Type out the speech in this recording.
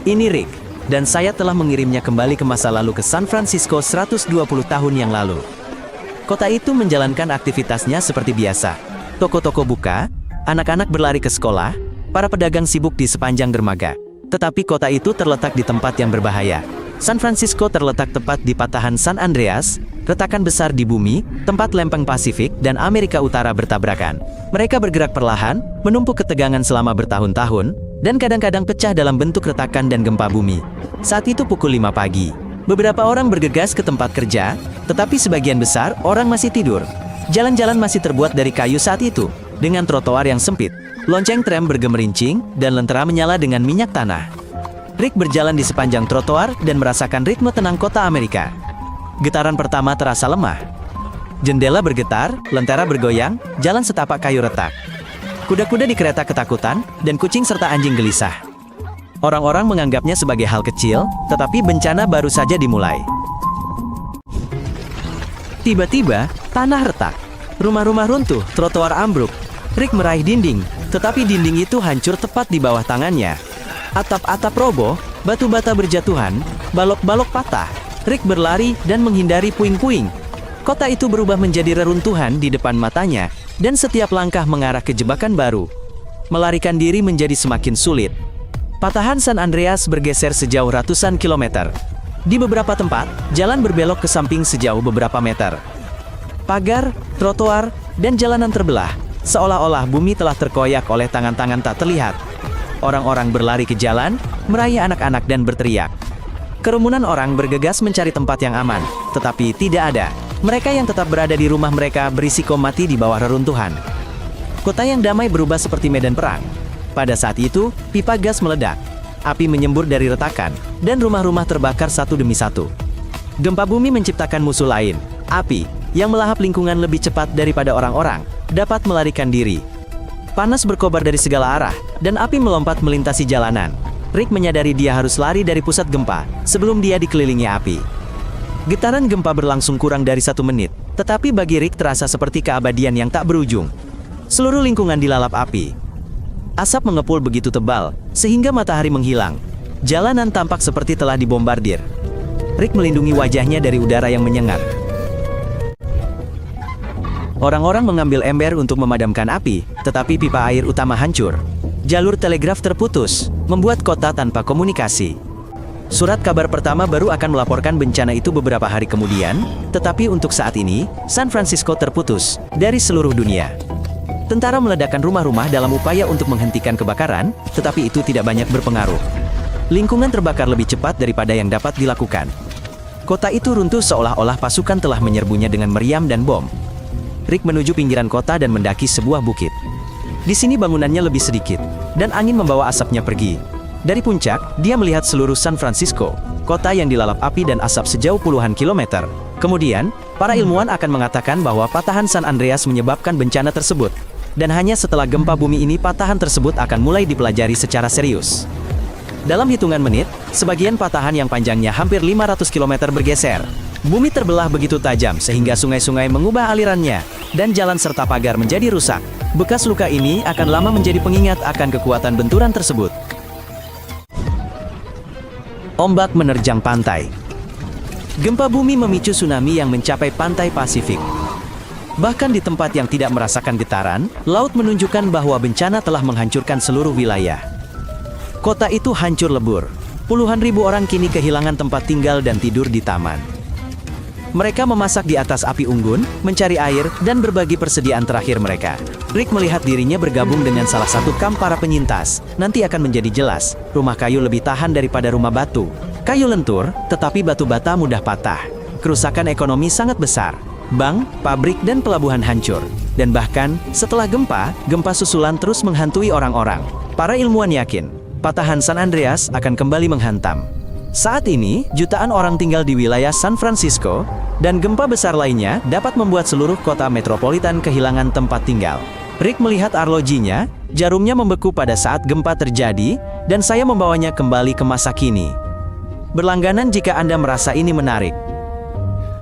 Ini Rick, dan saya telah mengirimnya kembali ke masa lalu ke San Francisco 120 tahun yang lalu. Kota itu menjalankan aktivitasnya seperti biasa. Toko-toko buka, anak-anak berlari ke sekolah, para pedagang sibuk di sepanjang dermaga. Tetapi kota itu terletak di tempat yang berbahaya. San Francisco terletak tepat di patahan San Andreas, retakan besar di bumi, tempat lempeng Pasifik dan Amerika Utara bertabrakan. Mereka bergerak perlahan, menumpuk ketegangan selama bertahun-tahun, dan kadang-kadang pecah dalam bentuk retakan dan gempa bumi. Saat itu pukul 5 pagi. Beberapa orang bergegas ke tempat kerja, tetapi sebagian besar orang masih tidur. Jalan-jalan masih terbuat dari kayu saat itu, dengan trotoar yang sempit. Lonceng tram bergemerincing, dan lentera menyala dengan minyak tanah. Rick berjalan di sepanjang trotoar dan merasakan ritme tenang kota Amerika. Getaran pertama terasa lemah. Jendela bergetar, lentera bergoyang, jalan setapak kayu retak. Kuda-kuda di kereta ketakutan, dan kucing serta anjing gelisah. Orang-orang menganggapnya sebagai hal kecil, tetapi bencana baru saja dimulai. Tiba-tiba, tanah retak. Rumah-rumah runtuh, trotoar ambruk. Rick meraih dinding, tetapi dinding itu hancur tepat di bawah tangannya. Atap-atap roboh, batu bata berjatuhan, balok-balok patah. Rick berlari dan menghindari puing-puing. Kota itu berubah menjadi reruntuhan di depan matanya, dan setiap langkah mengarah ke jebakan baru. Melarikan diri menjadi semakin sulit. Patahan San Andreas bergeser sejauh ratusan kilometer. Di beberapa tempat, jalan berbelok ke samping sejauh beberapa meter. Pagar, trotoar, dan jalanan terbelah, seolah-olah bumi telah terkoyak oleh tangan-tangan tak terlihat. Orang-orang berlari ke jalan, meraih anak-anak dan berteriak. Kerumunan orang bergegas mencari tempat yang aman, tetapi tidak ada. Mereka yang tetap berada di rumah mereka berisiko mati di bawah reruntuhan. Kota yang damai berubah seperti medan perang. Pada saat itu, pipa gas meledak. Api menyembur dari retakan, dan rumah-rumah terbakar satu demi satu. Gempa bumi menciptakan musuh lain, api, yang melahap lingkungan lebih cepat daripada orang-orang, dapat melarikan diri. Panas berkobar dari segala arah, dan api melompat melintasi jalanan. Rick menyadari dia harus lari dari pusat gempa, sebelum dia dikelilingi api. Getaran gempa berlangsung kurang dari 1 menit, tetapi bagi Rick terasa seperti keabadian yang tak berujung. Seluruh lingkungan dilalap api. Asap mengepul begitu tebal, sehingga matahari menghilang. Jalanan tampak seperti telah dibombardir. Rick melindungi wajahnya dari udara yang menyengat. Orang-orang mengambil ember untuk memadamkan api, tetapi pipa air utama hancur. Jalur telegraf terputus, membuat kota tanpa komunikasi. Surat kabar pertama baru akan melaporkan bencana itu beberapa hari kemudian, tetapi untuk saat ini, San Francisco terputus dari seluruh dunia. Tentara meledakkan rumah-rumah dalam upaya untuk menghentikan kebakaran, tetapi itu tidak banyak berpengaruh. Lingkungan terbakar lebih cepat daripada yang dapat dilakukan. Kota itu runtuh seolah-olah pasukan telah menyerbunya dengan meriam dan bom. Rick menuju pinggiran kota dan mendaki sebuah bukit. Di sini bangunannya lebih sedikit, dan angin membawa asapnya pergi. Dari puncak, dia melihat seluruh San Francisco, kota yang dilalap api dan asap sejauh puluhan kilometer. Kemudian, para ilmuwan akan mengatakan bahwa patahan San Andreas menyebabkan bencana tersebut. Dan hanya setelah gempa bumi ini patahan tersebut akan mulai dipelajari secara serius. Dalam hitungan menit, sebagian patahan yang panjangnya hampir 500 km bergeser. Bumi terbelah begitu tajam sehingga sungai-sungai mengubah alirannya, dan jalan serta pagar menjadi rusak. Bekas luka ini akan lama menjadi pengingat akan kekuatan benturan tersebut. Ombak menerjang pantai. Gempa bumi memicu tsunami yang mencapai pantai Pasifik. Bahkan di tempat yang tidak merasakan getaran, laut menunjukkan bahwa bencana telah menghancurkan seluruh wilayah. Kota itu hancur lebur. Puluhan ribu orang kini kehilangan tempat tinggal dan tidur di taman. Mereka memasak di atas api unggun, mencari air, dan berbagi persediaan terakhir mereka. Rick melihat dirinya bergabung dengan salah satu kamp para penyintas. Nanti akan menjadi jelas, rumah kayu lebih tahan daripada rumah batu. Kayu lentur, tetapi batu bata mudah patah. Kerusakan ekonomi sangat besar. Bank, pabrik, dan pelabuhan hancur. Dan bahkan, setelah gempa, gempa susulan terus menghantui orang-orang. Para ilmuwan yakin, patahan San Andreas akan kembali menghantam. Saat ini, jutaan orang tinggal di wilayah San Francisco, dan gempa besar lainnya dapat membuat seluruh kota metropolitan kehilangan tempat tinggal. Rick melihat arlojinya, jarumnya membeku pada saat gempa terjadi, dan saya membawanya kembali ke masa kini. Berlangganan jika Anda merasa ini menarik.